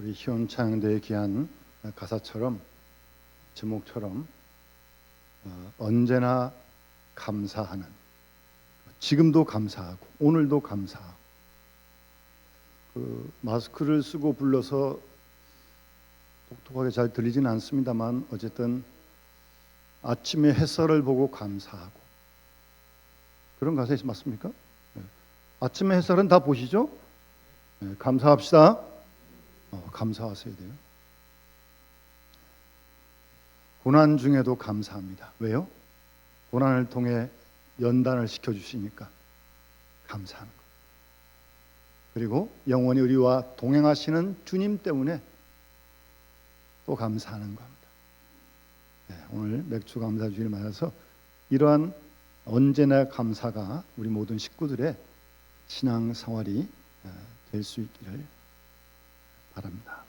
우리 희원 찬양대의 귀한 가사처럼 제목처럼 언제나 감사하는, 지금도 감사하고 오늘도 감사하고, 마스크를 쓰고 불러서 독특하게 잘 들리지는 않습니다만 어쨌든 아침에 햇살을 보고 감사하고, 그런 가사에 맞습니까? 아침에 햇살은 다 보시죠? 감사합시다. 감사하셔야 돼요. 고난 중에도 감사합니다. 왜요? 고난을 통해 연단을 시켜주시니까 감사하는 거예요. 그리고 영원히 우리와 동행하시는 주님 때문에 또 감사하는 겁니다. 오늘 맥주 감사 주일을 맞아서 이러한 언제나 감사가 우리 모든 식구들의 신앙 생활이 될 수 있기를 바랍니다.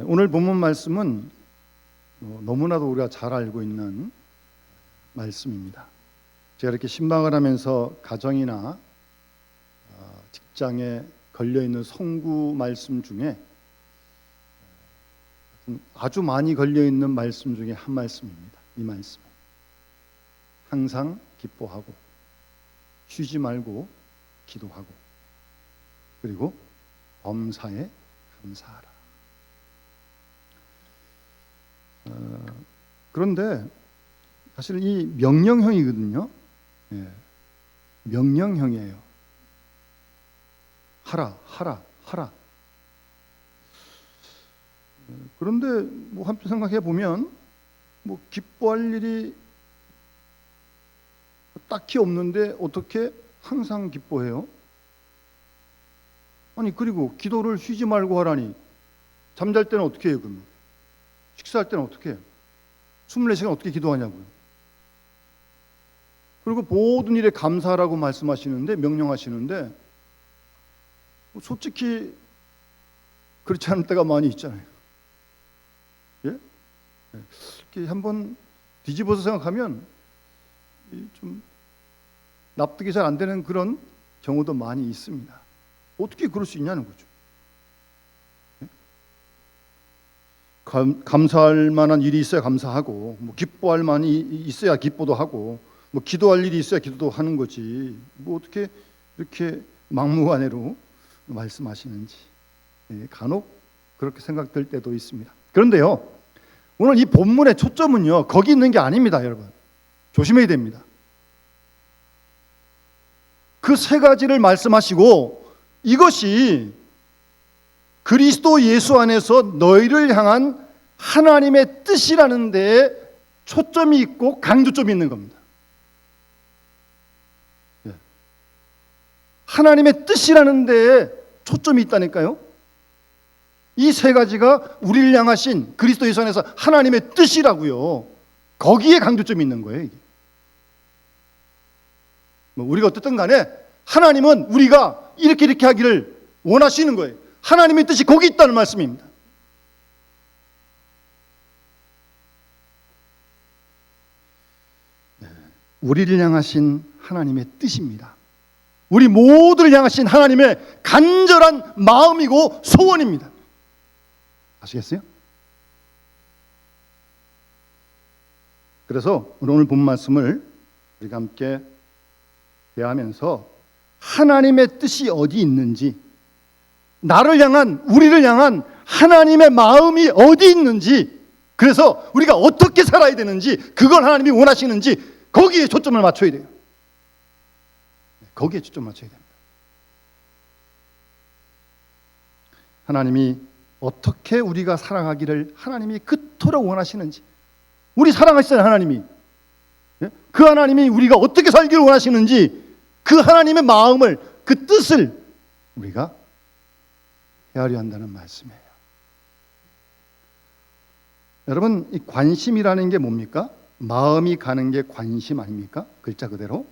오늘 본문 말씀은 너무나도 우리가 잘 알고 있는 말씀입니다. 제가 이렇게 신방을 하면서 가정이나 직장에 걸려있는 성구 말씀 중에 아주 많이 걸려있는 말씀 중에 한 말씀입니다. 이 말씀, 항상 기뻐하고 쉬지 말고 기도하고 그리고 범사에 감사하라. 그런데 사실 이 명령형이거든요. 명령형이에요. 하라, 하라, 하라. 그런데 한편 생각해 보면 기뻐할 일이 딱히 없는데 어떻게 항상 기뻐해요? 아니, 그리고 기도를 쉬지 말고 하라니, 잠잘 때는 어떻게 해요? 그러면 식사할 때는 어떻게 해요? 24시간 어떻게 기도하냐고요? 그리고 모든 일에 감사하라고 말씀하시는데, 명령하시는데 솔직히 그렇지 않을 때가 많이 있잖아요. 예? 이렇게 한번 뒤집어서 생각하면 좀 납득이 잘 안 되는 그런 경우도 많이 있습니다. 어떻게 그럴 수 있냐는 거죠. 감사할 만한 일이 있어야 감사하고, 기뻐할 만이 있어야 기뻐도 하고, 기도할 일이 있어야 기도도 하는 거지. 어떻게 이렇게 막무가내로 말씀하시는지 간혹 그렇게 생각될 때도 있습니다. 그런데요, 오늘 이 본문의 초점은요, 거기 있는 게 아닙니다, 여러분. 조심해야 됩니다. 그 세 가지를 말씀하시고 이것이 그리스도 예수 안에서 너희를 향한 하나님의 뜻이라는 데에 초점이 있고 강조점이 있는 겁니다. 하나님의 뜻이라는 데에 초점이 있다니까요. 이 세 가지가 우리를 향하신 그리스도 예수 안에서 하나님의 뜻이라고요. 거기에 강조점이 있는 거예요, 이게. 우리가 어쨌든 간에 하나님은 우리가 이렇게 하기를 원하시는 거예요. 하나님의 뜻이 거기 있다는 말씀입니다. 우리를 향하신 하나님의 뜻입니다. 우리 모두를 향하신 하나님의 간절한 마음이고 소원입니다. 아시겠어요? 그래서 오늘 본 말씀을 우리가 함께 대하면서 하나님의 뜻이 어디 있는지, 나를 향한, 우리를 향한 하나님의 마음이 어디 있는지, 그래서 우리가 어떻게 살아야 되는지, 그걸 하나님이 원하시는지 거기에 초점을 맞춰야 돼요. 거기에 초점을 맞춰야 됩니다. 하나님이 어떻게 우리가 살아가기를 하나님이 그토록 원하시는지, 우리 사랑하시잖아요, 하나님이. 그 하나님이 우리가 어떻게 살기를 원하시는지 그 하나님의 마음을, 그 뜻을 우리가 헤아려 한다는 말씀이에요. 여러분, 이 관심이라는 게 뭡니까? 마음이 가는 게 관심 아닙니까? 글자 그대로.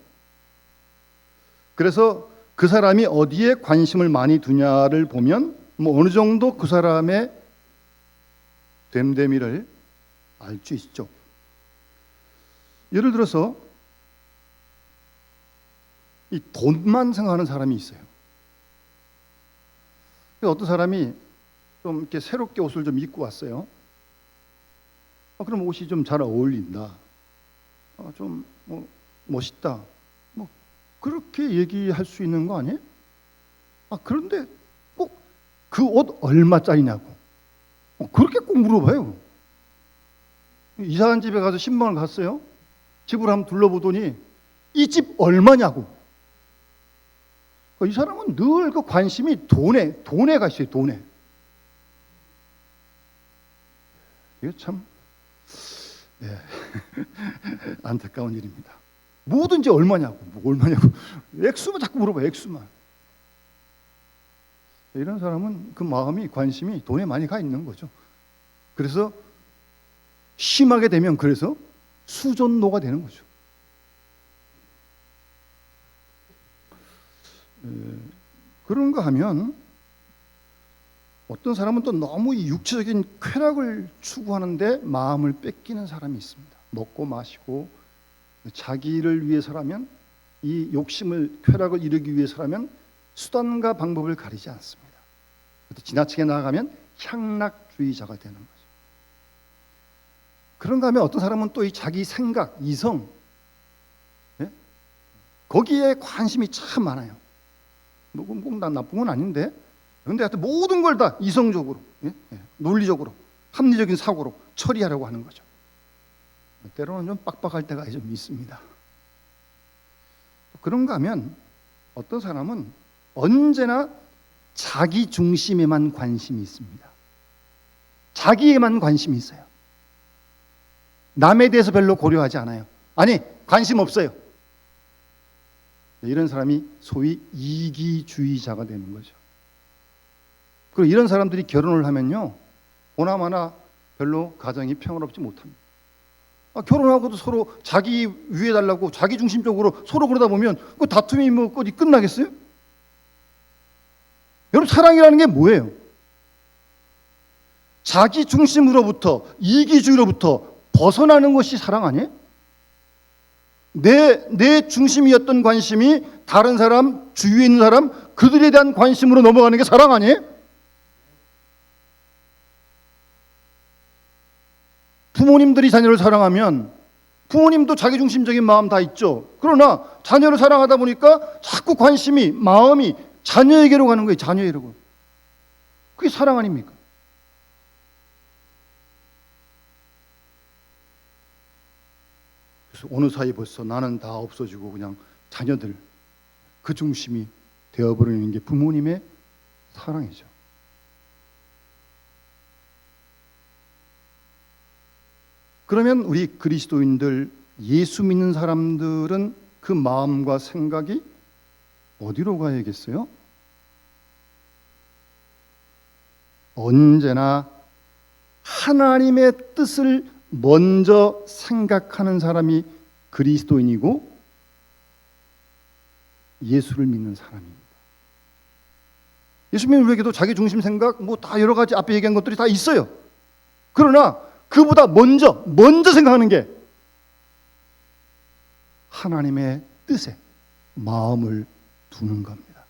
그래서 그 사람이 어디에 관심을 많이 두냐를 보면 어느 정도 그 사람의 됨됨이를 알 수 있죠. 예를 들어서 이 돈만 생각하는 사람이 있어요. 어떤 사람이 좀 이렇게 새롭게 옷을 좀 입고 왔어요. 그럼 옷이 좀 잘 어울린다. 좀 멋있다. 뭐 그렇게 얘기할 수 있는 거 아니에요? 그런데 꼭 그 옷 얼마짜리냐고 그렇게 꼭 물어봐요. 이사한 집에 가서 신방을 갔어요. 집을 한번 둘러보더니 이 집 얼마냐고. 이 사람은 늘 그 관심이 돈에 가 있어요. 돈에. 이거 참 안타까운 일입니다. 뭐든지 얼마냐고, 액수만 자꾸 물어봐요. 액수만. 이런 사람은 그 마음이, 관심이 돈에 많이 가 있는 거죠. 그래서 심하게 되면 그래서 수전노가 되는 거죠. 그런가 하면 어떤 사람은 또 너무 이 육체적인 쾌락을 추구하는데 마음을 뺏기는 사람이 있습니다. 먹고 마시고 자기를 위해서라면, 이 욕심을, 쾌락을 이루기 위해서라면 수단과 방법을 가리지 않습니다. 지나치게 나아가면 향락주의자가 되는 거죠. 그런가 하면 어떤 사람은 또 이 자기 생각, 이성, 거기에 관심이 참 많아요. 꼭 나쁜 건 아닌데, 그런데 하여튼 모든 걸 다 이성적으로, 논리적으로, 합리적인 사고로 처리하려고 하는 거죠. 때로는 좀 빡빡할 때가 좀 있습니다. 그런가 하면 어떤 사람은 언제나 자기 중심에만 관심이 있습니다. 자기에만 관심이 있어요. 남에 대해서 별로 고려하지 않아요. 아니, 관심 없어요. 이런 사람이 소위 이기주의자가 되는 거죠. 그리고 이런 사람들이 결혼을 하면요, 보나마나 별로 가정이 평화롭지 못합니다. 결혼하고도 서로 자기 위해 달라고 자기 중심적으로 서로 그러다 보면 그 다툼이 뭐 어디 끝나겠어요? 여러분, 사랑이라는 게 뭐예요? 자기 중심으로부터, 이기주의로부터 벗어나는 것이 사랑 아니에요? 내 중심이었던 관심이 다른 사람, 주위에 있는 사람, 그들에 대한 관심으로 넘어가는 게 사랑 아니에요? 부모님들이 자녀를 사랑하면 부모님도 자기중심적인 마음 다 있죠. 그러나 자녀를 사랑하다 보니까 자꾸 관심이, 마음이 자녀에게로 가는 거예요. 자녀에게로. 그게 사랑 아닙니까? 그래서 어느 사이 벌써 나는 다 없어지고 그냥 자녀들, 그 중심이 되어버리는 게 부모님의 사랑이죠. 그러면 우리 그리스도인들, 예수 믿는 사람들은 그 마음과 생각이 어디로 가야겠어요? 언제나 하나님의 뜻을 먼저 생각하는 사람이 그리스도인이고 예수를 믿는 사람입니다. 예수 믿는 우리에게도 자기 중심 생각, 뭐 다 여러 가지 앞에 얘기한 것들이 다 있어요. 그러나 그보다 먼저 생각하는 게 하나님의 뜻에 마음을 두는 겁니다.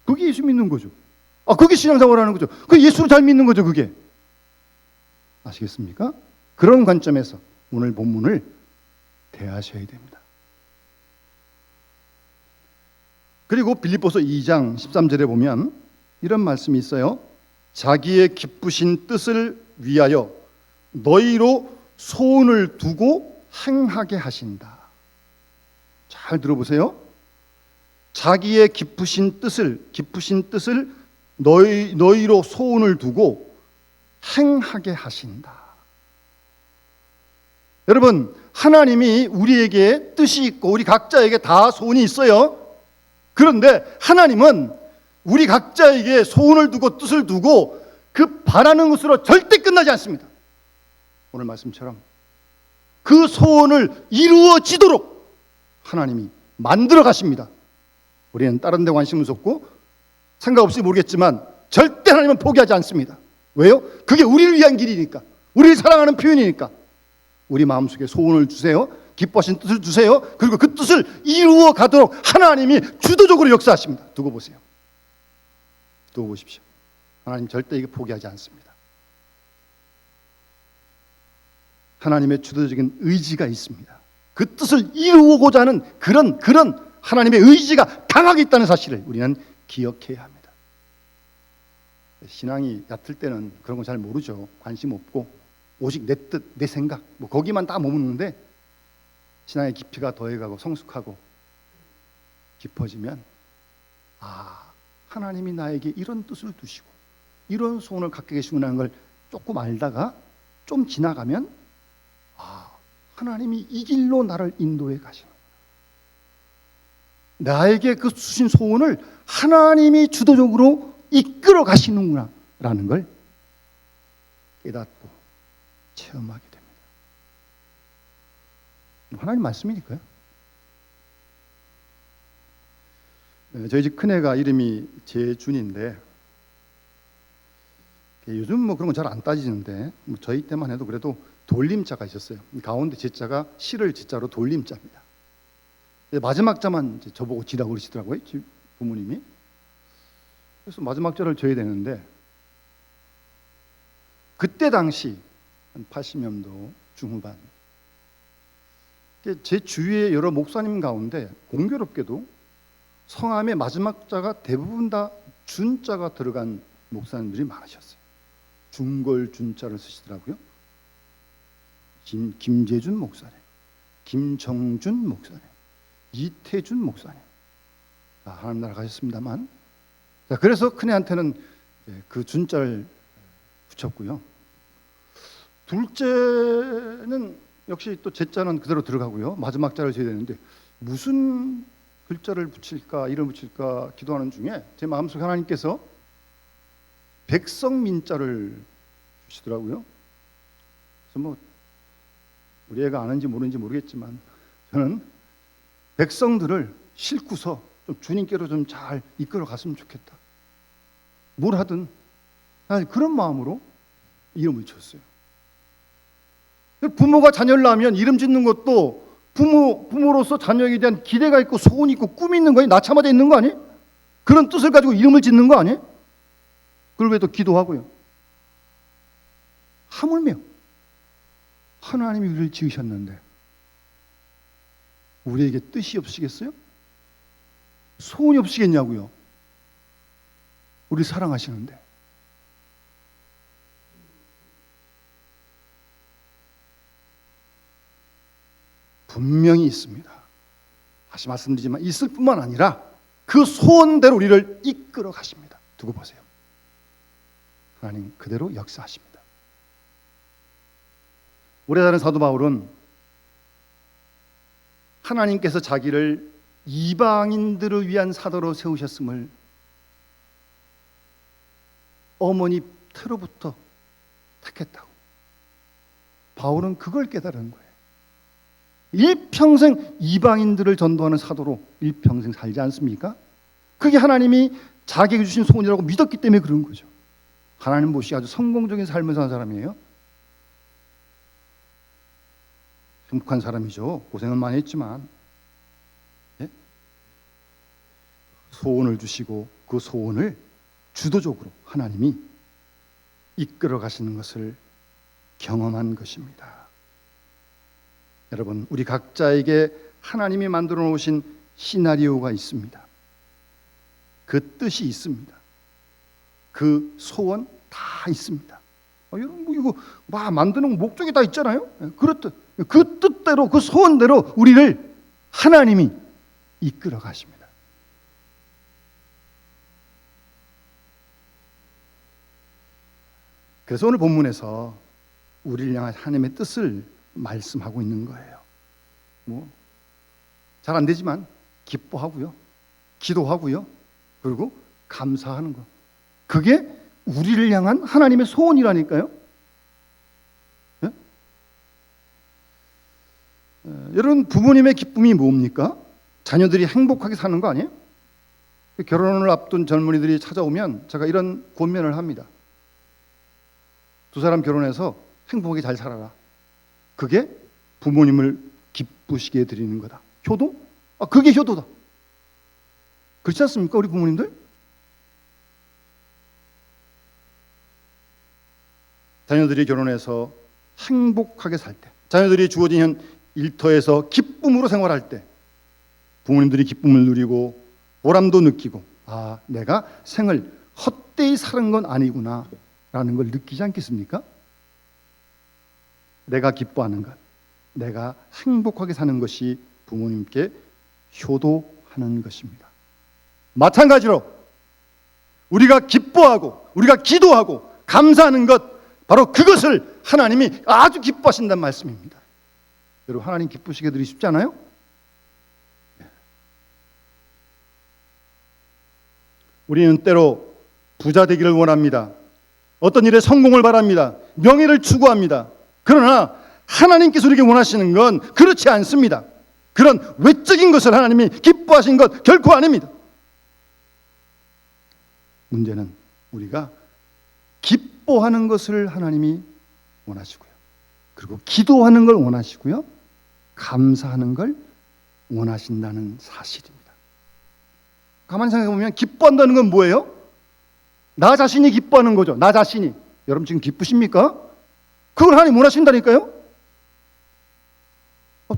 그게 예수 믿는 거죠. 그게 신앙생활하는 거죠. 그게 예수를 잘 믿는 거죠. 그게. 아시겠습니까? 그런 관점에서 오늘 본문을 대하셔야 됩니다. 그리고 빌립보서 2장 13절에 보면 이런 말씀이 있어요. 자기의 기쁘신 뜻을 위하여 너희로 소원을 두고 행하게 하신다. 잘 들어보세요. 자기의 기쁘신 뜻을 너희로 소원을 두고 행하게 하신다. 여러분, 하나님이 우리에게 뜻이 있고 우리 각자에게 다 소원이 있어요. 그런데 하나님은 우리 각자에게 소원을 두고 뜻을 두고 그 바라는 것으로 절대 끝나지 않습니다. 오늘 말씀처럼 그 소원을 이루어지도록 하나님이 만들어 가십니다. 우리는 다른 데 관심은 없고 생각 없이 모르겠지만 절대 하나님은 포기하지 않습니다. 왜요? 그게 우리를 위한 길이니까, 우리를 사랑하는 표현이니까. 우리 마음속에 소원을 주세요. 기뻐하신 뜻을 주세요. 그리고 그 뜻을 이루어 가도록 하나님이 주도적으로 역사하십니다. 두고 보세요. 두고 보십시오. 하나님 절대 이게 포기하지 않습니다. 하나님의 주도적인 의지가 있습니다. 그 뜻을 이루고자 하는 그런 하나님의 의지가 강하게 있다는 사실을 우리는 기억해야 합니다. 신앙이 얕을 때는 그런 거 잘 모르죠. 관심 없고 오직 내 뜻, 내 생각 거기만 다 머무는데 신앙의 깊이가 더해가고 성숙하고 깊어지면 하나님이 나에게 이런 뜻을 두시고 이런 소원을 갖게 계시구나 걸 조금 알다가 좀 지나가면 하나님이 이 길로 나를 인도해 가시는 나에게 그 주신 소원을 하나님이 주도적으로 이끌어 가시는구나 라는 걸 깨닫고 체험하게 됩니다. 하나님 말씀이니까요. 저희 집 큰애가 이름이 재준인데 요즘 그런 건 잘 안 따지는데 저희 때만 해도 그래도 돌림자가 있었어요. 가운데 제자가 실을 제자로 돌림자입니다. 마지막 자만 저보고 지라고 그러시더라고요, 부모님이. 그래서 마지막 자를 져야 되는데 그때 당시 한 80년도 중후반 제 주위의 여러 목사님 가운데 공교롭게도 성함의 마지막 자가 대부분 다 준자가 들어간 목사님들이 많으셨어요. 중걸 준자를 쓰시더라고요. 김재준 목사님, 김정준 목사님, 이태준 목사님. 하나님 나라 가셨습니다만. 그래서 큰애한테는 그 준자를 붙였고요. 둘째는 역시 또 제자는 그대로 들어가고요. 마지막 자를 줘야 되는데 무슨 글자를 붙일까, 이름을 붙일까 기도하는 중에 제 마음속에 하나님께서 백성민자를 주시더라고요. 그래서 우리 애가 아는지 모르는지 모르겠지만 저는 백성들을 싣고서 좀 주님께로 좀 잘 이끌어 갔으면 좋겠다. 뭘 하든 그런 마음으로 이름을 지었어요. 부모가 자녀를 낳으면 이름 짓는 것도 부모로서 자녀에 대한 기대가 있고 소원이 있고 꿈이 있는 거니 낳자마자 있는 거 아니? 그런 뜻을 가지고 이름을 짓는 거 아니? 그걸 왜 또 기도하고요? 하물며 하나님이 우리를 지으셨는데 우리에게 뜻이 없으시겠어요? 소원이 없으시겠냐고요? 우리 사랑하시는데. 분명히 있습니다. 다시 말씀드리지만 있을 뿐만 아니라 그 소원대로 우리를 이끌어 가십니다. 두고 보세요. 하나님 그대로 역사하십니다. 오래전에 사도 바울은 하나님께서 자기를 이방인들을 위한 사도로 세우셨음을 어머니 태로부터 택했다고. 바울은 그걸 깨달은 거예요. 일평생 이방인들을 전도하는 사도로 일평생 살지 않습니까? 그게 하나님이 자기에게 주신 소원이라고 믿었기 때문에 그런 거죠. 하나님 보시기에 아주 성공적인 삶을 사는 사람이에요. 행복한 사람이죠. 고생은 많이 했지만 소원을 주시고 그 소원을 주도적으로 하나님이 이끌어 가시는 것을 경험한 것입니다. 여러분, 우리 각자에게 하나님이 만들어 놓으신 시나리오가 있습니다. 그 뜻이 있습니다. 그 소원 다 있습니다. 여러분, 이거 만드는 목적이 다 있잖아요. 그렇듯 그 뜻대로 그 소원대로 우리를 하나님이 이끌어 가십니다. 그래서 오늘 본문에서 우리를 향한 하나님의 뜻을 말씀하고 있는 거예요. 잘 안 되지만 기뻐하고요, 기도하고요, 그리고 감사하는 거. 그게 우리를 향한 하나님의 소원이라니까요. 네? 여러분, 부모님의 기쁨이 뭡니까? 자녀들이 행복하게 사는 거 아니에요? 결혼을 앞둔 젊은이들이 찾아오면 제가 이런 권면을 합니다. 두 사람 결혼해서 행복하게 잘 살아라. 그게 부모님을 기쁘시게 해드리는 거다. 효도? 그게 효도다. 그렇지 않습니까? 우리 부모님들? 자녀들이 결혼해서 행복하게 살 때, 자녀들이 주어진 현 일터에서 기쁨으로 생활할 때 부모님들이 기쁨을 누리고 보람도 느끼고, 아, 내가 생을 헛되이 사는 건 아니구나 라는 걸 느끼지 않겠습니까? 내가 기뻐하는 것, 내가 행복하게 사는 것이 부모님께 효도하는 것입니다. 마찬가지로 우리가 기뻐하고 우리가 기도하고 감사하는 것, 바로 그것을 하나님이 아주 기뻐하신다는 말씀입니다. 여러분, 하나님 기쁘시게 드리기 쉽지 않아요? 우리는 때로 부자 되기를 원합니다. 어떤 일에 성공을 바랍니다. 명예를 추구합니다. 그러나 하나님께서 우리에게 원하시는 건 그렇지 않습니다. 그런 외적인 것을 하나님이 기뻐하신 것 결코 아닙니다. 문제는 우리가 기뻐하는 것을 하나님이 원하시고요, 그리고 기도하는 걸 원하시고요, 감사하는 걸 원하신다는 사실입니다. 가만히 생각해 보면 기뻐한다는 건 뭐예요? 나 자신이 기뻐하는 거죠. 나 자신이. 여러분 지금 기쁘십니까? 그걸 하나님 원하신다니까요.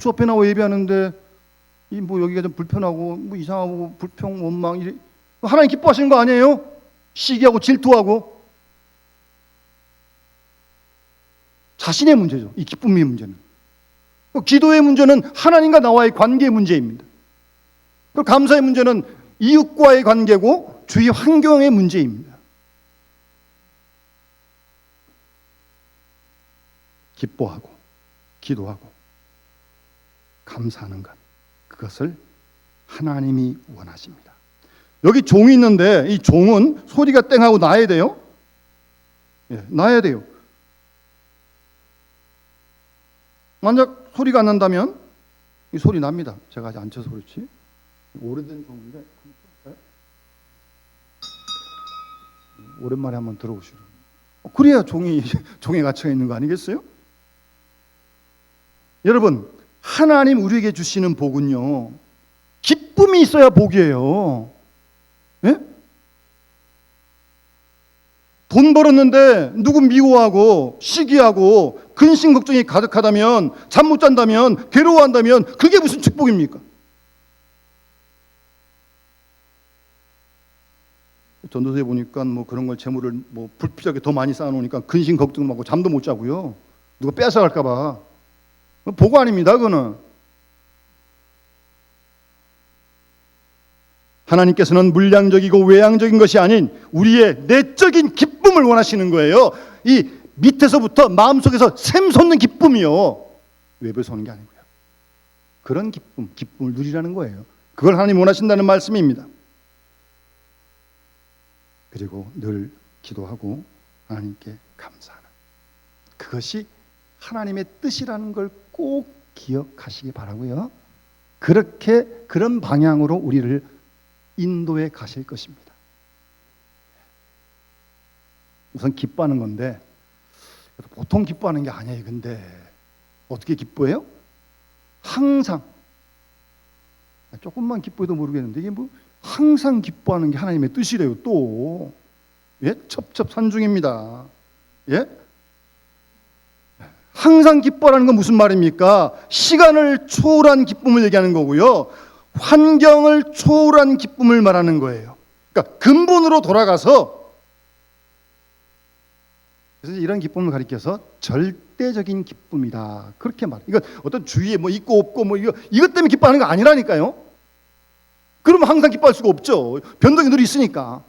주 앞에 나와 예배하는데 뭐 여기가 좀 불편하고 뭐 이상하고 불평 원망 이래, 하나님 기뻐하시는 거 아니에요? 시기하고 질투하고. 자신의 문제죠, 이 기쁨의 문제는. 기도의 문제는 하나님과 나와의 관계의 문제입니다. 그리고 감사의 문제는 이웃과의 관계고 주위 환경의 문제입니다. 기뻐하고 기도하고 감사하는 것, 그것을 하나님이 원하십니다. 여기 종이 있는데 이 종은 소리가 땡하고 나야 돼요. 나야 돼요. 만약 소리가 안 난다면 이 소리 납니다. 제가 아직 안 쳐서 그렇지. 오래된 종인데 오랜만에 한번 들어보시죠. 그래야 종에 갇혀 있는 거 아니겠어요? 여러분, 하나님 우리에게 주시는 복은요, 기쁨이 있어야 복이에요. 예? 돈 벌었는데 누구 미워하고 시기하고 근심 걱정이 가득하다면, 잠 못 잔다면, 괴로워한다면 그게 무슨 축복입니까? 전도서에 보니까 뭐 그런 걸 재물을 뭐 불필요하게 더 많이 쌓아놓으니까 근심 걱정하고 잠도 못 자고요. 누가 뺏어갈까 봐. 복 아닙니다, 그거는. 하나님께서는 물량적이고 외향적인 것이 아닌 우리의 내적인 기쁨을 원하시는 거예요. 이 밑에서부터 마음속에서 샘솟는 기쁨이요, 외부에서 오는 게 아니고요. 그런 기쁨을 누리라는 거예요. 그걸 하나님 원하신다는 말씀입니다. 그리고 늘 기도하고 하나님께 감사하는, 그것이 하나님의 뜻이라는 걸 꼭 기억하시기 바라고요. 그런 방향으로 우리를 인도해 가실 것입니다. 우선 기뻐하는 건데 보통 기뻐하는 게 아니에요. 근데 어떻게 기뻐해요? 항상, 조금만 기뻐해도 모르겠는데 이게 뭐 항상 기뻐하는 게 하나님의 뜻이래요. 또 첩첩산중입니다. 예? 항상 기뻐하는 건 무슨 말입니까? 시간을 초월한 기쁨을 얘기하는 거고요, 환경을 초월한 기쁨을 말하는 거예요. 그러니까 근본으로 돌아가서, 그래서 이런 기쁨을 가리켜서 절대적인 기쁨이다, 그렇게 말해요. 이건 어떤 주위에 뭐 있고 없고 뭐 이것 때문에 기뻐하는 거 아니라니까요. 그러면 항상 기뻐할 수가 없죠. 변동이 늘 있으니까.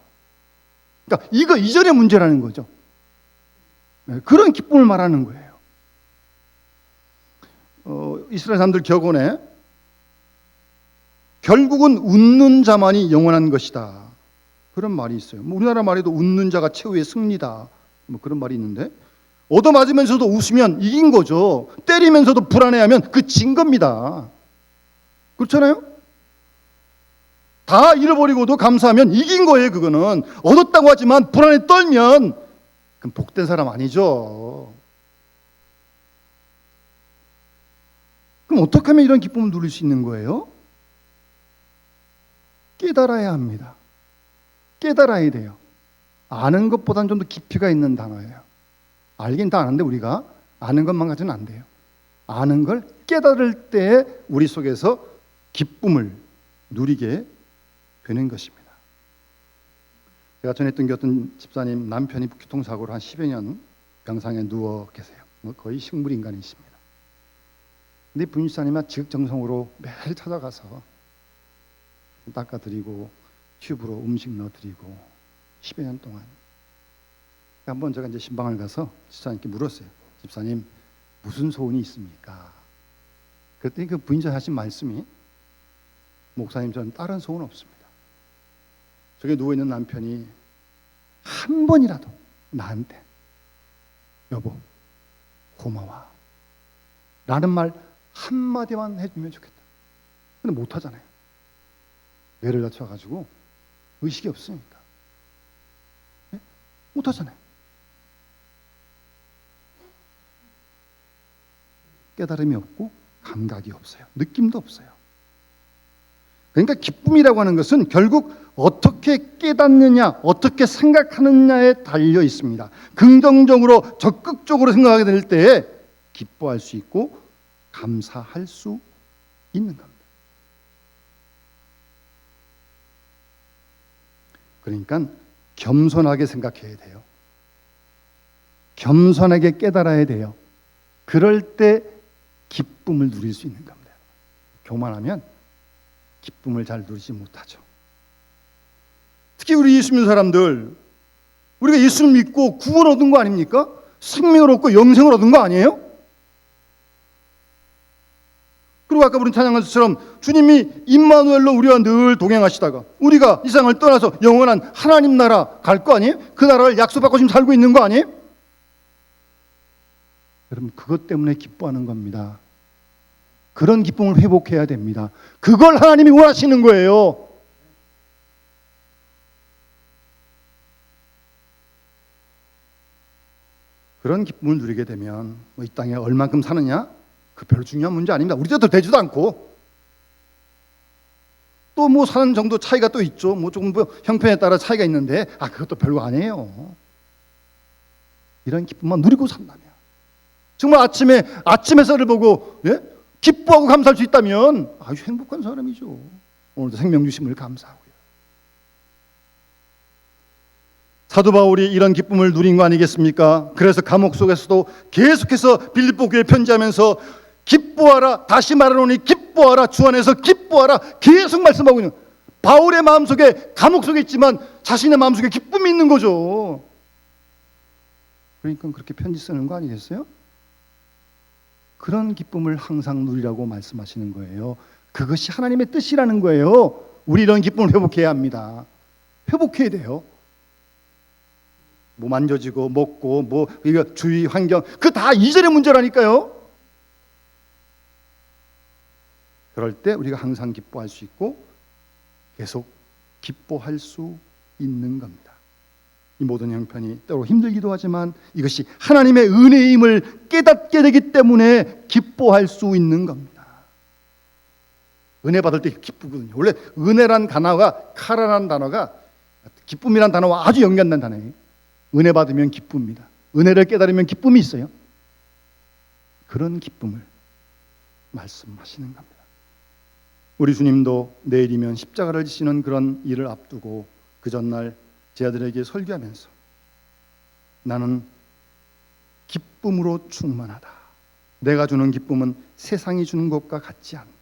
그러니까 이거 이전의 문제라는 거죠. 그런 기쁨을 말하는 거예요. 이스라엘 사람들 격언에 결국은 웃는 자만이 영원한 것이다, 그런 말이 있어요. 뭐 우리나라 말에도 웃는 자가 최후의 승리다, 뭐 그런 말이 있는데, 얻어맞으면서도 웃으면 이긴 거죠. 때리면서도 불안해하면 그 진 겁니다. 그렇잖아요? 다 잃어버리고도 감사하면 이긴 거예요. 그거는 얻었다고 하지만 불안에 떨면 그럼 복된 사람 아니죠. 그럼 어떻게 하면 이런 기쁨을 누릴 수 있는 거예요? 깨달아야 합니다. 깨달아야 돼요. 아는 것보다는 좀 더 깊이가 있는 단어예요. 알긴 다 아는데 우리가 아는 것만 가지고는 안 돼요. 아는 걸 깨달을 때 우리 속에서 기쁨을 누리게 되는 것입니다. 제가 전에 했던 게 어떤 집사님 남편이 교통사고로 한 10여 년 병상에 누워 계세요. 거의 식물인간이십니다. 근데 부인 집사님은 지극정성으로 매일 찾아가서 닦아드리고 튜브로 음식 넣어드리고 10여 년 동안. 한번 제가 이제 신방을 가서 집사님께 물었어요. 집사님 무슨 소원이 있습니까? 그랬더니 그 부인자 하신 말씀이 목사님 저는 다른 소원 없습니다. 저기 누워있는 남편이 한 번이라도 나한테 여보 고마워 라는 말 한마디만 해주면 좋겠다. 근데 못하잖아요. 뇌를 다쳐가지고 의식이 없으니까. 네? 못하잖아요. 깨달음이 없고 감각이 없어요. 느낌도 없어요. 그러니까 기쁨이라고 하는 것은 결국 어떻게 깨닫느냐, 어떻게 생각하느냐에 달려 있습니다. 긍정적으로 적극적으로 생각하게 될 때에 기뻐할 수 있고 감사할 수 있는 겁니다. 그러니까 겸손하게 생각해야 돼요. 겸손하게 깨달아야 돼요. 그럴 때 기쁨을 누릴 수 있는 겁니다. 교만하면 기쁨을 잘 누리지 못하죠. 특히 우리 예수 믿는 사람들, 우리가 예수를 믿고 구원 얻은 거 아닙니까? 생명을 얻고 영생을 얻은 거 아니에요? 그리고 아까 우리 찬양한 것처럼 주님이 임마누엘로 우리와 늘 동행하시다가 우리가 이 세상을 떠나서 영원한 하나님 나라 갈 거 아니에요? 그 나라를 약속받고 지금 살고 있는 거 아니에요? 여러분 그것 때문에 기뻐하는 겁니다. 그런 기쁨을 회복해야 됩니다. 그걸 하나님이 원하시는 거예요. 그런 기쁨을 누리게 되면 이 땅에 얼만큼 사느냐? 그 별로 중요한 문제 아닙니다. 우리 때도 되지도 않고 또 뭐 사는 정도 차이가 또 있죠. 뭐 조금 뭐 형편에 따라 차이가 있는데 그것도 별거 아니에요. 이런 기쁨만 누리고 산다면 정말 아침 햇살을 보고 기뻐하고 감사할 수 있다면 아주 행복한 사람이죠. 오늘도 생명 주심을 감사하고요. 사도 바울이 이런 기쁨을 누린 거 아니겠습니까? 그래서 감옥 속에서도 계속해서 빌립보 교회에 편지하면서 기뻐하라, 다시 말하노니 기뻐하라, 주 안에서 기뻐하라 계속 말씀하고 있는 바울의 마음속에 감옥 속에 있지만 자신의 마음속에 기쁨이 있는 거죠. 그러니까 그렇게 편지 쓰는 거 아니겠어요? 그런 기쁨을 항상 누리라고 말씀하시는 거예요. 그것이 하나님의 뜻이라는 거예요. 우리 이런 기쁨을 회복해야 합니다. 회복해야 돼요. 뭐 만져지고 먹고 뭐 이거 주위 환경 그 다 이전의 문제라니까요. 그럴 때 우리가 항상 기뻐할 수 있고 계속 기뻐할 수 있는 겁니다. 이 모든 형편이 때로 힘들기도 하지만 이것이 하나님의 은혜임을 깨닫게 되기 때문에 기뻐할 수 있는 겁니다. 은혜 받을 때 기쁘거든요. 원래 은혜란 단어가 카라란 단어가 기쁨이란 단어와 아주 연관된 단어예요. 은혜 받으면 기쁩니다. 은혜를 깨달으면 기쁨이 있어요. 그런 기쁨을 말씀하시는 겁니다. 우리 주님도 내일이면 십자가를 지시는 그런 일을 앞두고 그 전날 제 아들에게 설교하면서 나는 기쁨으로 충만하다. 내가 주는 기쁨은 세상이 주는 것과 같지 않다.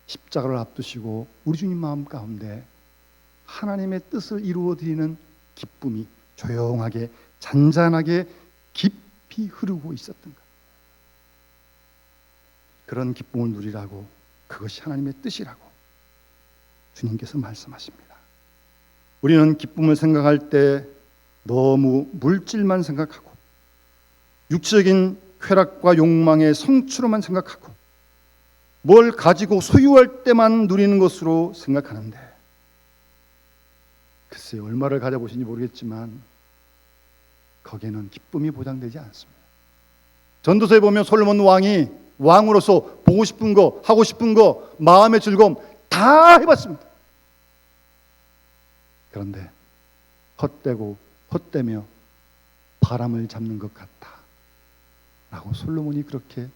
십자가를 앞두시고 우리 주님 마음 가운데 하나님의 뜻을 이루어 드리는 기쁨이 조용하게 잔잔하게 깊이 흐르고 있었던 것. 그런 기쁨을 누리라고, 그것이 하나님의 뜻이라고 주님께서 말씀하십니다. 우리는 기쁨을 생각할 때 너무 물질만 생각하고 육체적인 쾌락과 욕망의 성취로만 생각하고 뭘 가지고 소유할 때만 누리는 것으로 생각하는데, 글쎄요, 얼마를 가져보신지 모르겠지만 거기에는 기쁨이 보장되지 않습니다. 전도서에 보면 솔로몬 왕이 왕으로서 보고 싶은 거, 하고 싶은 거, 마음의 즐거움 다 해봤습니다. 그런데 헛되고 헛되며 바람을 잡는 것 같다 라고 솔로몬이 그렇게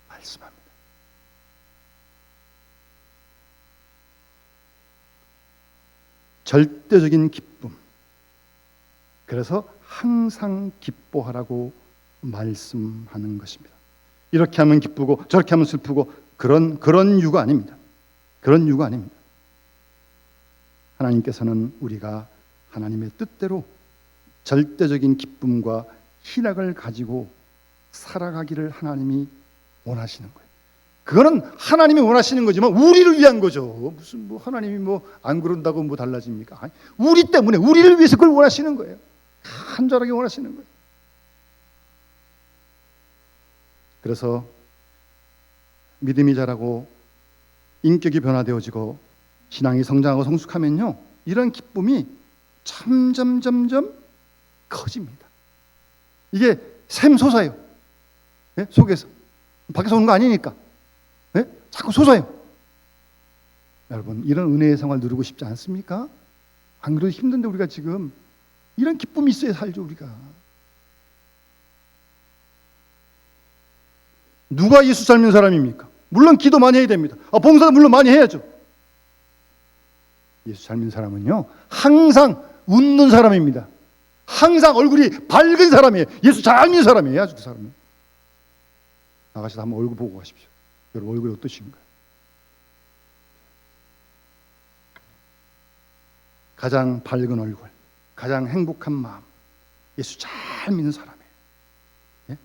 말씀합니다. 절대적인 기쁨, 그래서 항상 기뻐하라고 말씀하는 것입니다. 이렇게 하면 기쁘고 저렇게 하면 슬프고 그런 이유가 아닙니다. 그런 이유가 아닙니다. 하나님께서는 우리가 하나님의 뜻대로 절대적인 기쁨과 희락을 가지고 살아가기를 하나님이 원하시는 거예요. 그거는 하나님이 원하시는 거지만 우리를 위한 거죠. 무슨 하나님이 안 그런다고 달라집니까? 아니, 우리 때문에, 우리를 위해서 그걸 원하시는 거예요. 간절하게 원하시는 거예요. 그래서 믿음이 자라고 인격이 변화되어지고 신앙이 성장하고 성숙하면요, 이런 기쁨이 점점 커집니다. 이게 샘솟아요. 네? 속에서. 밖에서 오는 거 아니니까. 네? 자꾸 솟아요. 여러분, 이런 은혜의 생활 누리고 싶지 않습니까? 안 그래도 힘든데 우리가 지금 이런 기쁨이 있어야 살죠, 우리가. 누가 예수 삶는 사람입니까? 물론 기도 많이 해야 됩니다. 봉사도 물론 많이 해야죠. 예수 삶는 사람은요, 항상 웃는 사람입니다. 항상 얼굴이 밝은 사람이에요. 예수 잘 믿는 사람이에요. 아주 그 사람이. 나가셔서 한번 얼굴 보고 가십시오. 여러분 얼굴이 어떠신가요? 가장 밝은 얼굴, 가장 행복한 마음, 예수 잘 믿는 사람이에요. 예?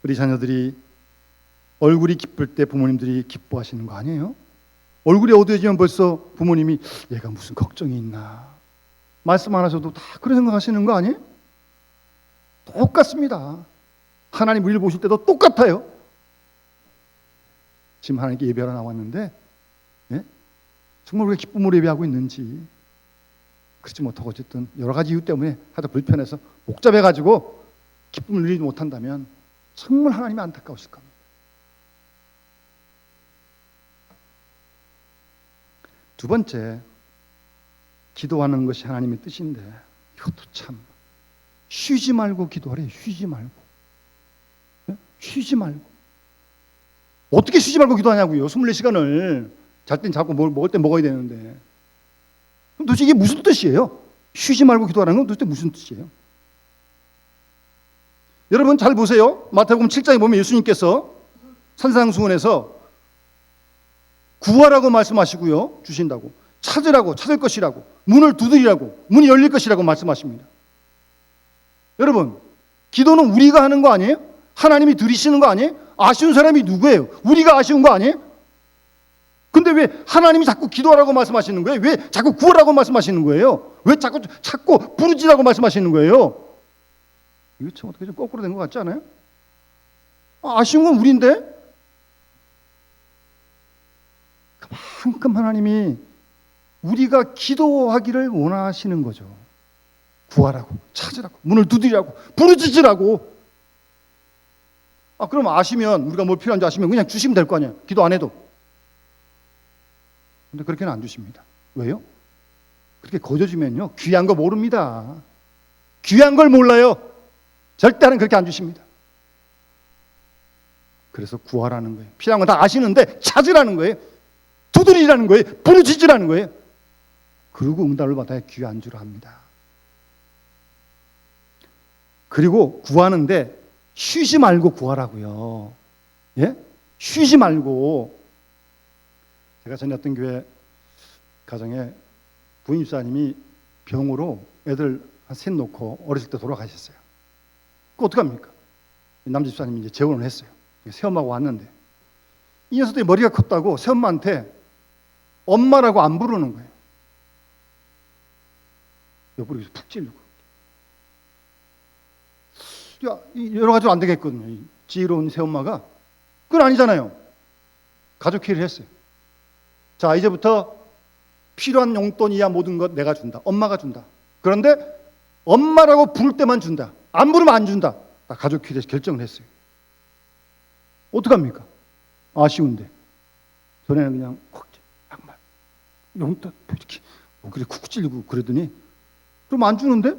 우리 자녀들이 얼굴이 기쁠 때 부모님들이 기뻐하시는 거 아니에요? 얼굴이 어두워지면 벌써 부모님이 얘가 무슨 걱정이 있나, 말씀 안 하셔도 다 그런 생각하시는 거 아니에요? 똑같습니다. 하나님 우리를 보실 때도 똑같아요. 지금 하나님께 예배하러 나왔는데, 예? 정말 우리가 기쁨으로 예배하고 있는지, 그렇지 못하고 어쨌든 여러 가지 이유 때문에 하여튼 불편해서 복잡해가지고 기쁨을 누리지 못한다면 정말 하나님이 안타까우실 겁니다. 두 번째, 기도하는 것이 하나님의 뜻인데 이것도 참 쉬지 말고 기도하래요. 쉬지 말고. 네? 쉬지 말고. 어떻게 쉬지 말고 기도하냐고요. 24시간을. 잘 땐 자고 먹을 땐 먹어야 되는데. 그럼 도대체 이게 무슨 뜻이에요? 쉬지 말고 기도하라는 건 도대체 무슨 뜻이에요? 여러분 잘 보세요. 마태복음 7장에 보면 예수님께서 산상수훈에서 구하라고 말씀하시고요, 주신다고. 찾으라고, 찾을 것이라고. 문을 두드리라고, 문이 열릴 것이라고 말씀하십니다. 여러분, 기도는 우리가 하는 거 아니에요? 하나님이 들으시는 거 아니에요? 아쉬운 사람이 누구예요? 우리가 아쉬운 거 아니에요? 근데 왜 하나님이 자꾸 기도하라고 말씀하시는 거예요? 왜 자꾸 구하라고 말씀하시는 거예요? 왜 자꾸 찾고 부르짖으라고 말씀하시는 거예요? 이거 참 어떻게 좀 거꾸로 된 것 같지 않아요? 아쉬운 건 우리인데? 그만큼 하나님이 우리가 기도하기를 원하시는 거죠. 구하라고, 찾으라고, 문을 두드리라고, 부르짖으라고. 그럼 아시면, 우리가 뭘 필요한지 아시면 그냥 주시면 될 거 아니에요. 기도 안 해도. 근데 그렇게는 안 주십니다. 왜요? 그렇게 거저주면요, 귀한 거 모릅니다. 귀한 걸 몰라요. 절대 그렇게 안 주십니다. 그래서 구하라는 거예요. 필요한 건 다 아시는데 찾으라는 거예요. 두드리라는 거예요. 부르짖으라는 거예요. 그리고 응답을 받아야 귀한 줄 압니다. 그리고 구하는데 쉬지 말고 구하라고요. 예? 쉬지 말고. 제가 전에 어떤 교회 가정에 부인 집사님이 병으로 애들 한 셋 놓고 어렸을 때 돌아가셨어요. 그거 어떡합니까? 남자 집사님이 이제 재혼을 했어요. 새엄마가 왔는데 이 녀석들이 머리가 컸다고 새엄마한테 엄마라고 안 부르는 거예요. 옆구리에서 푹 찔리고. 여러 가지로 안 되겠거든요. 지혜로운 새엄마가. 그건 아니잖아요. 가족 회의를 했어요. 자, 이제부터 필요한 용돈이야 모든 것 내가 준다. 엄마가 준다. 그런데 엄마라고 부를 때만 준다. 안 부르면 안 준다. 가족 회의에서 결정을 했어요. 어떡합니까? 아쉬운데. 전에는 그냥 콱, 양말, 용돈, 이렇게 그래 쿡 찔리고 그러더니 그럼 안 주는데?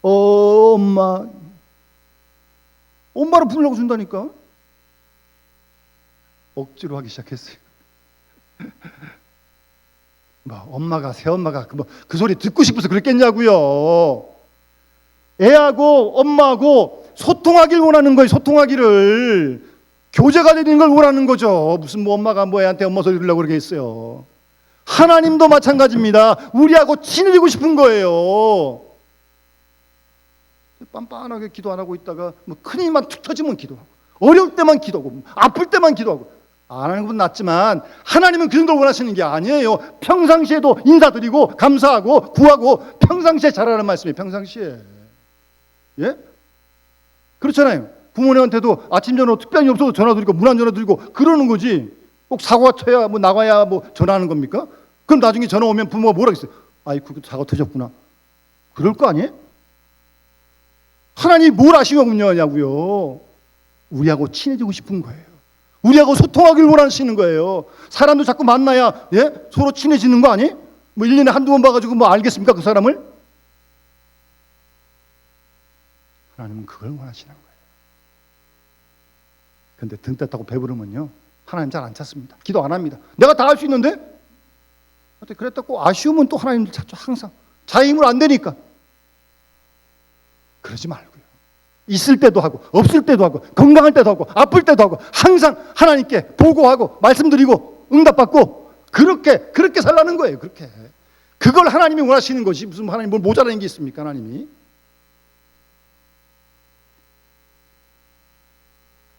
엄마를 부르려고 준다니까. 억지로 하기 시작했어요. 엄마가 새엄마가 그 소리 듣고 싶어서 그랬겠냐고요. 애하고 엄마하고 소통하길 원하는 거예요. 소통하기를. 교제가 되는 걸 원하는 거죠. 무슨 엄마가 애한테 엄마 소리 들으려고 그러겠어요. 하나님도 마찬가지입니다. 우리하고 친해지고 싶은 거예요. 빤빤하게 기도 안 하고 있다가 큰 일만 툭 터지면 기도하고, 어려울 때만 기도하고, 아플 때만 기도하고. 안 하는 건 낫지만 하나님은 그런 걸 원하시는 게 아니에요. 평상시에도 인사드리고 감사하고 구하고 평상시에 잘하라는 말씀이에요. 평상시에. 예? 그렇잖아요. 부모님한테도 아침 저녁 특별히 없어도 전화 드리고 문 안 전화 드리고 그러는 거지. 꼭 사고가 터야 나가야 전화하는 겁니까? 그럼 나중에 전화 오면 부모가 뭐라 그랬어요? 아이고 사고 터졌구나. 그럴 거 아니에요? 하나님이 뭘 아쉬워하냐고요. 우리하고 친해지고 싶은 거예요. 우리하고 소통하길 원하시는 거예요. 사람도 자꾸 만나야 서로 친해지는 거 아니? 1년에 한두 번 봐가지고 알겠습니까 그 사람을? 하나님은 그걸 원하시는 거예요. 근데 등 뗐다고 배부르면요 하나님 잘 안 찾습니다. 기도 안 합니다. 내가 다 할 수 있는데? 그랬다고 아쉬우면 또 하나님을 찾죠. 항상 자기 힘으로 안 되니까. 그러지 말고요. 있을 때도 하고 없을 때도 하고 건강할 때도 하고 아플 때도 하고 항상 하나님께 보고하고 말씀드리고 응답받고 그렇게 살라는 거예요. 그렇게. 그걸 하나님이 원하시는 것이 무슨 하나님 뭘 모자라는 게 있습니까? 하나님이.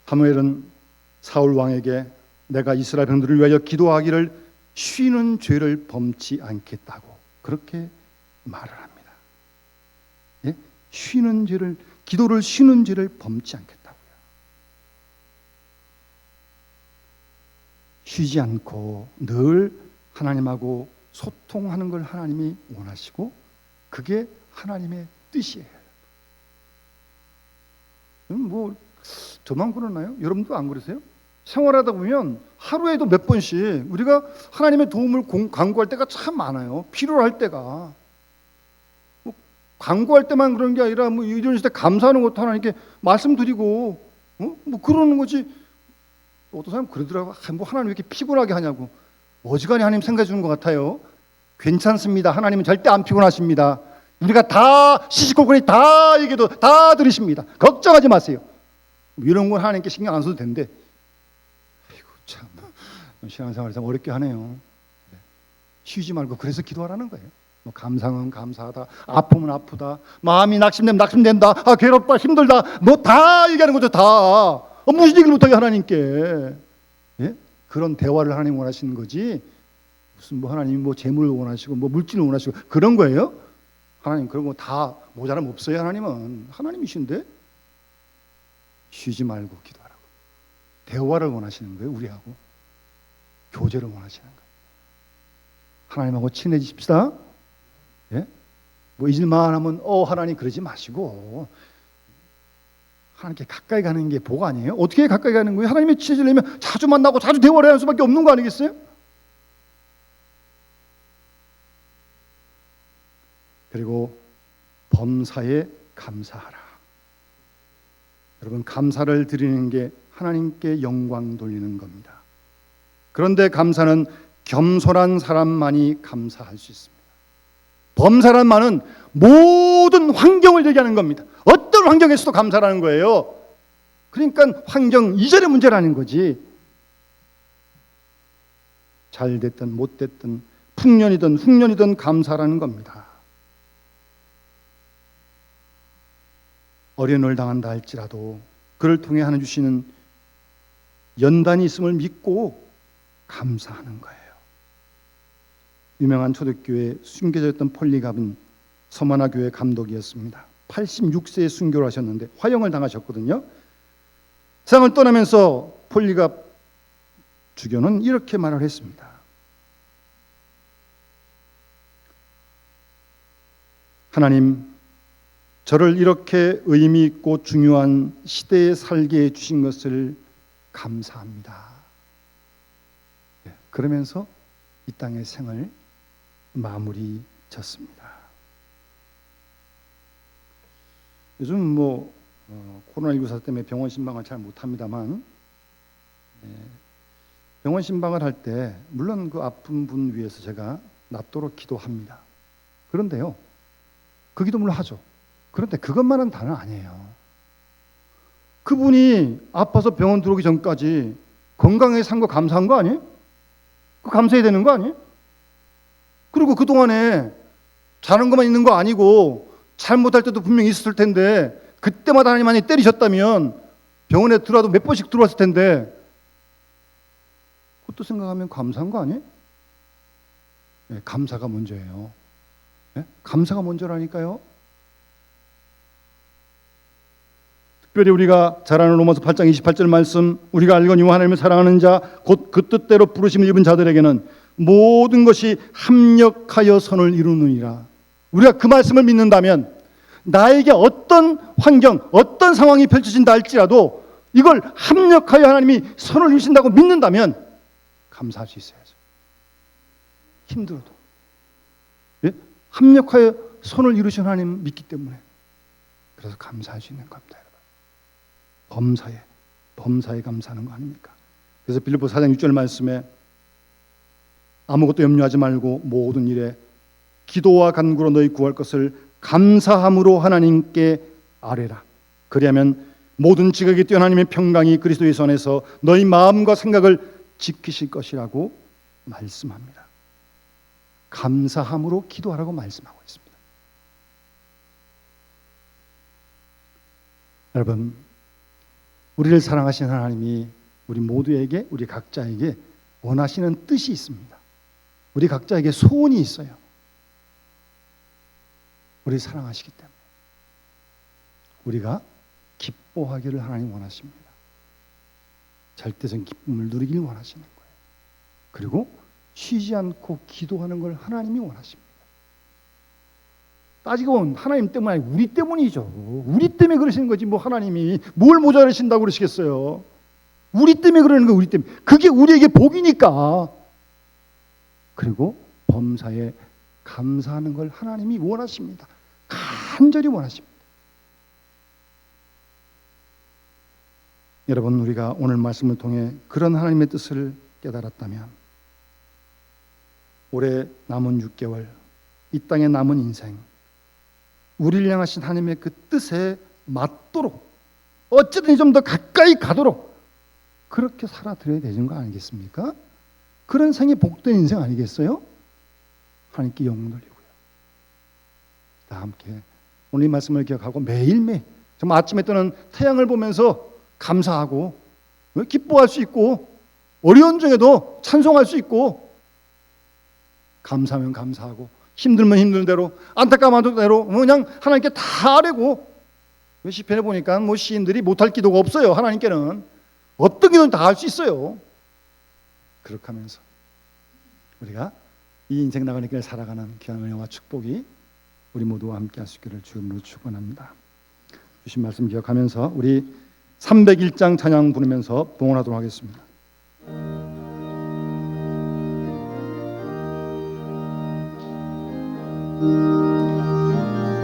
사무엘은 사울 왕에게 내가 이스라엘 백성들을 위하여 기도하기를 쉬는 죄를 범치 않겠다고 그렇게 말을 합니다. 예? 기도를 쉬는 죄를 범치 않겠다고요. 쉬지 않고 늘 하나님하고 소통하는 걸 하나님이 원하시고 그게 하나님의 뜻이에요. 저만 그러나요? 여러분도 안 그러세요? 생활하다 보면 하루에도 몇 번씩 우리가 하나님의 도움을 간구할 때가 참 많아요. 필요로 할 때가. 간구할 때만 그런 게 아니라 이런 시대 감사하는 것도 하나님께 말씀드리고 그러는 거지. 어떤 사람은 그러더라고. 하나님 왜 이렇게 피곤하게 하냐고. 어지간히 하나님 생각해 주는 것 같아요. 괜찮습니다. 하나님은 절대 안 피곤하십니다. 우리가 다 시시콜콜이 다 얘기해도 다 들으십니다. 걱정하지 마세요. 이런 건 하나님께 신경 안 써도 된대. 아이고 참 신앙생활이 참 어렵게 하네요. 쉬지 말고 그래서 기도하라는 거예요. 감상은 감사하다, 아프면 아프다, 마음이 낙심되면 낙심된다, 괴롭다, 힘들다, 다 얘기하는 거죠. 다 무슨 얘기를 못하게 하나님께. 예? 그런 대화를 하나님 원하시는 거지. 무슨 하나님이 재물을 원하시고 물질을 원하시고 그런 거예요? 하나님 그런 거 다 모자람 없어요. 하나님은 하나님이신데 쉬지 말고 기도하라고. 대화를 원하시는 거예요. 우리하고 교제를 원하시는 거예요. 하나님하고 친해지십시다. 예? 잊을만 하면 하나님 그러지 마시고 하나님께 가까이 가는 게 복 아니에요? 어떻게 가까이 가는 거예요? 하나님이 친해지려면 자주 만나고 자주 대화를 할 수밖에 없는 거 아니겠어요? 그리고 범사에 감사하라. 여러분 감사를 드리는 게 하나님께 영광 돌리는 겁니다. 그런데 감사는 겸손한 사람만이 감사할 수 있습니다. 범사란 말은 모든 환경을 얘기하는 겁니다. 어떤 환경에서도 감사라는 거예요. 그러니까 환경 이전의 문제라는 거지. 잘 됐든 못 됐든 풍년이든 흉년이든 감사라는 겁니다. 어려움을 당한다 할지라도 그를 통해 하나님 주시는 연단이 있음을 믿고 감사하는 거예요. 유명한 초대교회 순교자였던 폴리갑은 서머나 교회 감독이었습니다. 86세에 순교를 하셨는데 화형을 당하셨거든요. 세상을 떠나면서 폴리갑 주교는 이렇게 말을 했습니다. 하나님, 저를 이렇게 의미 있고 중요한 시대에 살게 해주신 것을 감사합니다. 그러면서 이 땅의 생을 마무리 졌습니다. 요즘 코로나19 사태 때문에 병원 신방을 잘 못합니다만 병원 신방을 할 때 물론 그 아픈 분 위해서 제가 낫도록 기도합니다. 그런데요, 그 기도 물론 하죠. 그런데 그것만은 다는 아니에요. 그분이 아파서 병원 들어오기 전까지 건강하게 산 거 감사한 거 아니에요? 그 감사해야 되는 거 아니에요? 그리고 그동안에 잘한 것만 있는 거 아니고 잘못할 때도 분명히 있었을 텐데 그때마다 하나님 많이 때리셨다면 병원에 들어와도 몇 번씩 들어왔을 텐데 그것도 생각하면 감사한 거 아니에요? 네, 감사가 먼저예요. 네? 감사가 먼저라니까요. 특별히 우리가 잘 아는 로마서 8장 28절 말씀, 우리가 알거니와 하나님을 사랑하는 자 곧 그 뜻대로 부르심을 입은 자들에게는 모든 것이 합력하여 선을 이루느니라. 우리가 그 말씀을 믿는다면 나에게 어떤 환경, 어떤 상황이 펼쳐진다 할지라도 이걸 합력하여 하나님이 선을 이루신다고 믿는다면 감사할 수 있어야죠. 힘들어도. 예? 합력하여 선을 이루신 하나님 믿기 때문에 그래서 감사할 수 있는 겁니다. 범사에 감사하는 거 아닙니까? 그래서 빌립보서 4장 6절 말씀에 아무것도 염려하지 말고 모든 일에 기도와 간구로 너희 구할 것을 감사함으로 하나님께 아뢰라. 그리하면 모든 지각에 뛰어난 하나님의 평강이 그리스도 예수 안에서 너희 마음과 생각을 지키실 것이라고 말씀합니다. 감사함으로 기도하라고 말씀하고 있습니다. 여러분, 우리를 사랑하시는 하나님이 우리 모두에게, 우리 각자에게 원하시는 뜻이 있습니다. 우리 각자에게 소원이 있어요. 우리 사랑하시기 때문에 우리가 기뻐하기를 하나님 원하십니다. 절대적인 기쁨을 누리길 원하시는 거예요. 그리고 쉬지 않고 기도하는 걸 하나님이 원하십니다. 따지고 보면 하나님 때문이 아니고 우리 때문이죠. 우리 때문에 그러시는 거지 하나님이 뭘 모자라신다고 그러시겠어요. 우리 때문에 그러는 거예요. 우리 때문에. 그게 우리에게 복이니까. 그리고 범사에 감사하는 걸 하나님이 원하십니다. 간절히 원하십니다. 여러분, 우리가 오늘 말씀을 통해 그런 하나님의 뜻을 깨달았다면 올해 남은 6개월, 이 땅에 남은 인생, 우리를 향하신 하나님의 그 뜻에 맞도록 어쨌든 좀 더 가까이 가도록 그렇게 살아드려야 되는 거 아니겠습니까? 그런 생이 복된 인생 아니겠어요? 하나님께 영광 돌리고요. 다 함께 오늘 이 말씀을 기억하고 매일매일 정말 아침에 뜨는 태양을 보면서 감사하고 기뻐할 수 있고 어려운 중에도 찬송할 수 있고 감사하면 감사하고 힘들면 힘든 대로 안타까운 대로 그냥 하나님께 다 아뢰고 시편에 보니까 시인들이 못할 기도가 없어요. 하나님께는 어떤 기도는 다 할 수 있어요. 그렇게 하면서 우리가 이 인생 나가는 길을 살아가는 귀한 은혜와 축복이 우리 모두와 함께 할 수 있기를 주님으로 축원합니다. 주신 말씀 기억하면서 우리 301장 찬양 부르면서 봉헌하도록 하겠습니다.